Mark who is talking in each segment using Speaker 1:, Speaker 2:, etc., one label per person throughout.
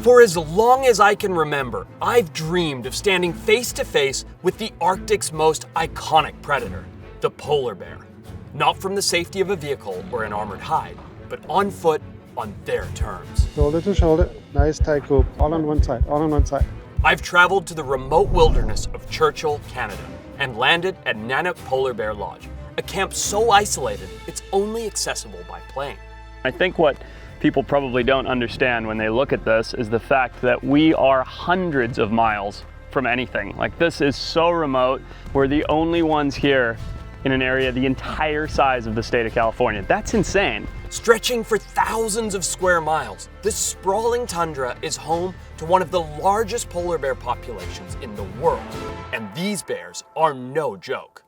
Speaker 1: For as long as I can remember, I've dreamed of standing face to face with the Arctic's most iconic predator, the polar bear. Not from the safety of a vehicle or an armored hide, but on foot on their terms.
Speaker 2: Shoulder to shoulder, nice tight group, all on one side, all on one side.
Speaker 1: I've traveled to the remote wilderness of Churchill, Canada, and landed at Nanook Polar Bear Lodge, a camp so isolated it's only accessible by plane.
Speaker 3: I think what people probably don't understand when they look at this is the fact that we are hundreds of miles from anything. Like, this is so remote. We're the only ones here in an area the entire size of the state of California. That's insane.
Speaker 1: Stretching for thousands of square miles, this sprawling tundra is home to one of the largest polar bear populations in the world. And these bears are no joke.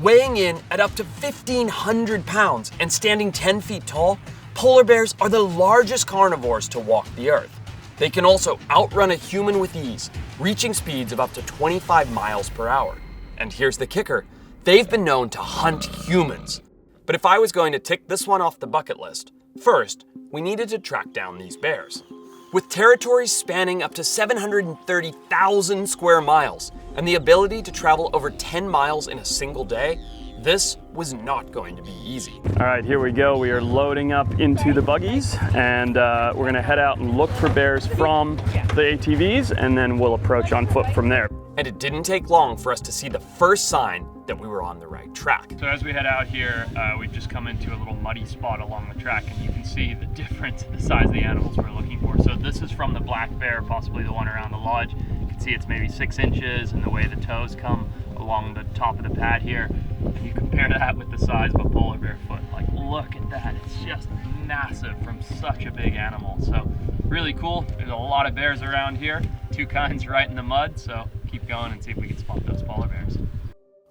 Speaker 1: Weighing in at up to 1,500 pounds and standing 10 feet tall, polar bears are the largest carnivores to walk the earth. They can also outrun a human with ease, reaching speeds of up to 25 miles per hour. And here's the kicker, they've been known to hunt humans. But if I was going to tick this one off the bucket list, first, we needed to track down these bears. With territories spanning up to 730,000 square miles and the ability to travel over 10 miles in a single day, this was not going to be easy.
Speaker 3: All right, here we go. We are loading up into the buggies, and we're gonna head out and look for bears from the ATVs, and then we'll approach on foot from there.
Speaker 1: And it didn't take long for us to see the first sign that we were on the right track.
Speaker 3: So as we head out here, we've just come into a little muddy spot along the track, and you can see the difference in the size of the animals we're looking for. So this is from the black bear, possibly the one around the lodge. You can see it's maybe 6 inches, and the way the toes come along the top of the pad here. And you compare that with the size of a polar bear foot. Like, look at that. It's just massive from such a big animal. So really cool. There's a lot of bears around here. 2 kinds right in the mud. So keep going and see if we can spot those polar bears.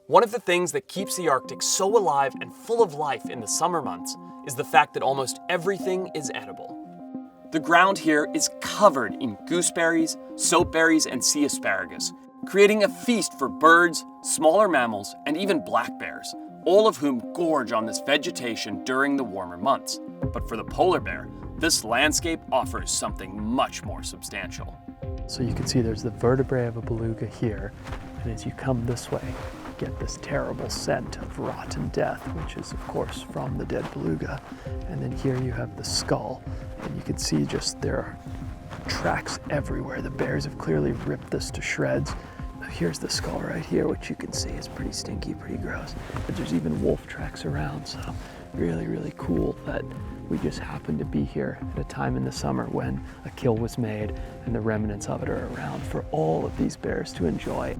Speaker 1: One of the things that keeps the Arctic so alive and full of life in the summer months is the fact that almost everything is edible. The ground here is covered in gooseberries, soapberries, and sea asparagus, creating a feast for birds, smaller mammals, and even black bears, all of whom gorge on this vegetation during the warmer months. But for the polar bear, this landscape offers something much more substantial.
Speaker 4: So you can see there's the vertebrae of a beluga here, and as you come this way, you get this terrible scent of rotten death, which is of course from the dead beluga. And then here you have the skull, and you can see just there are tracks everywhere. The bears have clearly ripped this to shreds. Here's the skull right here, which you can see is pretty stinky, pretty gross. But there's even wolf tracks around, so really, really cool that we just happen to be here at a time in the summer when a kill was made and the remnants of it are around for all of these bears to enjoy.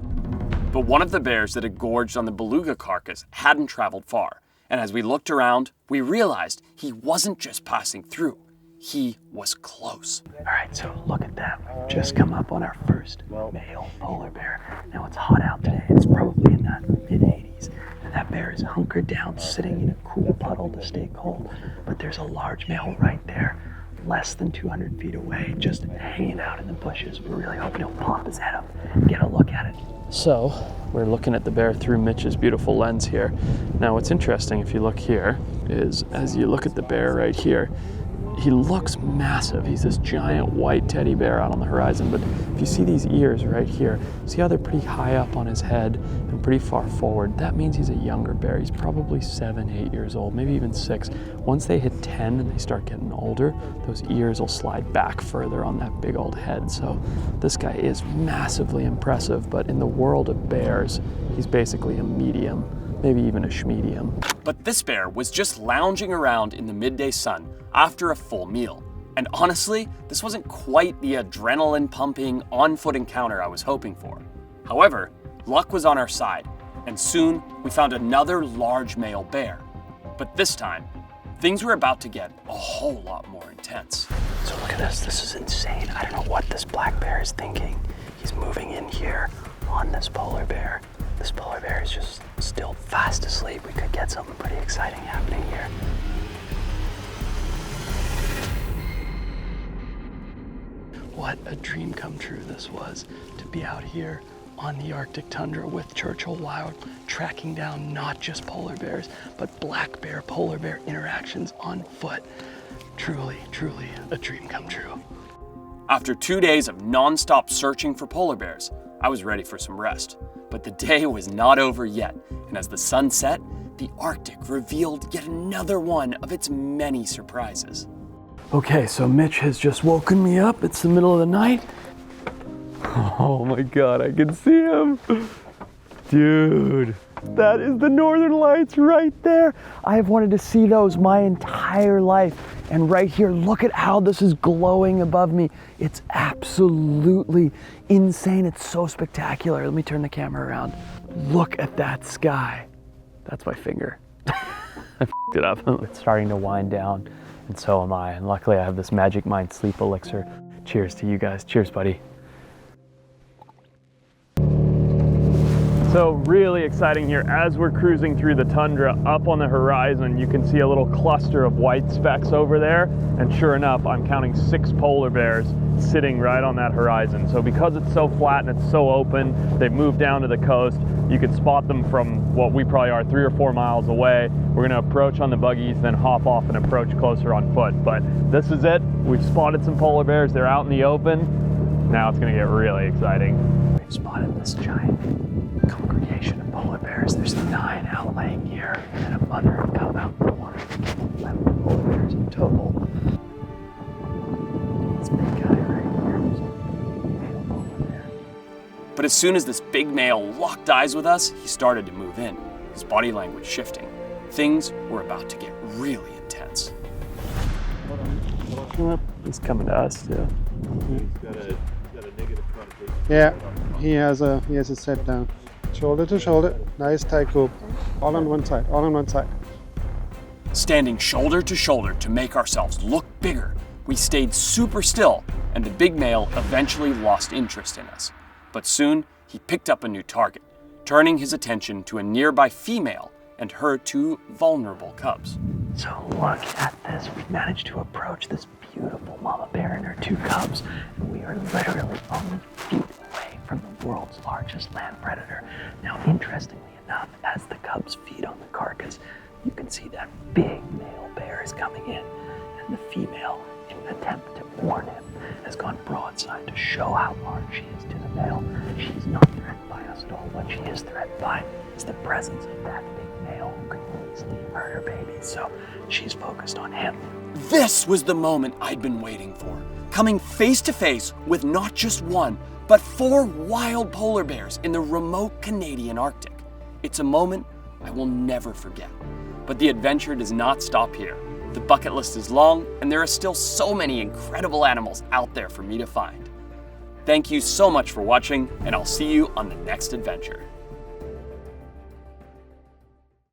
Speaker 1: But one of the bears that had gorged on the beluga carcass hadn't traveled far. And as we looked around, we realized he wasn't just passing through. He was close.
Speaker 4: All right, so look at that. We've just come up on our first male polar bear. Now it's hot out today. It's probably in that mid-80s. And that bear is hunkered down, sitting in a cool puddle to stay cold. But there's a large male right there, less than 200 feet away, just hanging out in the bushes. We're really hoping he'll pop his head up and get a look at it. So we're looking at the bear through Mitch's beautiful lens here. Now what's interesting, if you look here, is as you look at the bear right here, he looks massive. He's this giant white teddy bear out on the horizon, but if you see these ears right here, see how they're pretty high up on his head and pretty far forward? That means he's a younger bear. He's probably 7, 8 years old, maybe even 6. Once they hit 10 and they start getting older, those ears will slide back further on that big old head. So this guy is massively impressive, but in the world of bears, he's basically a medium, maybe even a schmedium.
Speaker 1: But this bear was just lounging around in the midday sun after a full meal. And honestly, this wasn't quite the adrenaline-pumping, on-foot encounter I was hoping for. However, luck was on our side, and soon we found another large male bear. But this time, things were about to get a whole lot more intense.
Speaker 4: So look at this. This is insane. I don't know what this black bear is thinking. He's moving in here on this polar bear. This polar bear is just still fast asleep. We could get something pretty exciting happening here. What a dream come true this was, to be out here on the Arctic tundra with Churchill Wild, tracking down not just polar bears, but black bear, polar bear interactions on foot. Truly, truly a dream come true.
Speaker 1: After 2 days of non-stop searching for polar bears, I was ready for some rest. But the day was not over yet, and as the sun set, the Arctic revealed yet another one of its many surprises.
Speaker 4: Okay, so Mitch has just woken me up. It's the middle of the night. Oh my God, I can see him. Dude, that is the Northern Lights right there. I have wanted to see those my entire life. And right here, look at how this is glowing above me. It's absolutely insane. It's so spectacular. Let me turn the camera around. Look at that sky. That's my finger. I f***ed it up. It's starting to wind down, and so am I. And luckily I have this Magic Mind sleep elixir. Cheers to you guys. Cheers, buddy. So really exciting here. As we're cruising through the tundra, up on the horizon, you can see a little cluster of white specks over there. And sure enough, I'm counting 6 polar bears sitting right on that horizon. So because it's so flat and it's so open, they've moved down to the coast. You can spot them from what we probably are 3 or 4 miles away. We're gonna approach on the buggies, then hop off and approach closer on foot. But this is it. We've spotted some polar bears. They're out in the open. Now it's gonna get really exciting. We've spotted this giant congregation of polar bears. There's 9 out laying here, and then a mother and cub out in the water. 11 polar bears in total. This big guy right here is a male polar bear.
Speaker 1: But as soon as this big male locked eyes with us, he started to move in, his body language shifting. Things were about to get really intense.
Speaker 4: He's coming to us too.
Speaker 2: Yeah, he has a set down. Shoulder to shoulder, nice tight group. All on one side, all on one side.
Speaker 1: Standing shoulder to shoulder to make ourselves look bigger, we stayed super still, and the big male eventually lost interest in us. But soon, he picked up a new target, turning his attention to a nearby female and her 2 vulnerable cubs.
Speaker 4: So look at this. We've managed to approach this beautiful mama bear and her 2 cubs, and we are literally only feet away from the world's largest land predator. Now, interestingly enough, as the cubs feed on the carcass, you can see that big male bear is coming in, and the female, in an attempt to warn him, has gone broadside to show how large she is to the male. She's not threatened by us at all. What she is threatened by is the presence of that big male who can easily murder babies. So she's focused on him.
Speaker 1: This was the moment I'd been waiting for, coming face to face with not just 1, but 4 wild polar bears in the remote Canadian Arctic. It's a moment I will never forget. But the adventure does not stop here. The bucket list is long, and there are still so many incredible animals out there for me to find. Thank you so much for watching, and I'll see you on the next adventure.